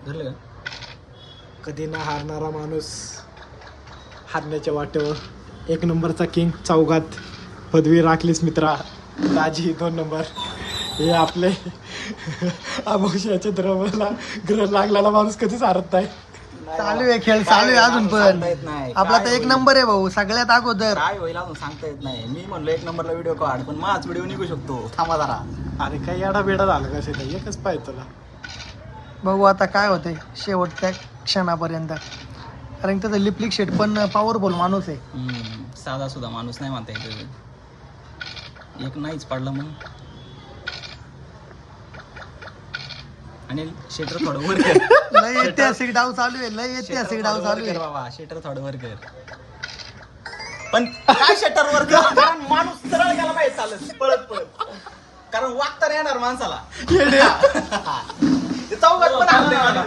धरलं का? कधी न हारणारा माणूस हारण्याच्या वाटेवर 1 नंबरचा किंग चौघात पदवी राखलीस मित्रा. राजी 2 नंबर. हे आपले अमोशाच्या द्रवाला ग्रह लागलेला माणूस कधीच हारत नाही. चालू आहे खेळ, चालू आहे अजून पण. सांगता येत नाही. आपला तर काय 1 नंबर आहे भाऊ, सगळ्यात अगोदर. काय होईल अजून सांगता येत नाही. मी म्हणलो 1 नंबरला व्हिडिओ काढ, पण माझ व्हिडिओ निघू शकतो. थांबा जरा. अरे काही येडा बेडा झाला कसे नाही, एकच पाहिजे तुला. बघू आता काय होतंय शेवटच्या क्षणापर्यंत. कारण त्याचं लिपलिक शेट पण पॉवरफुल माणूस आहे. साधा सुद्धा माणूस नाही म्हणता येत. एक नाहीच पडला म्हणून. आणि शेटर थोडं वर कर. लय ऐतिहासिक डाव चालू आहे, लय ऐतिहासिक डाव चालू आहे बाबा. शेटर थोडं वर कर. पण काय शेटर वर कर? कारण माणूस सरळ गेला पाहिजे चालत पळत पळत. कारण वागता येणार माणसाला. चौघात पण हाणलंय मला.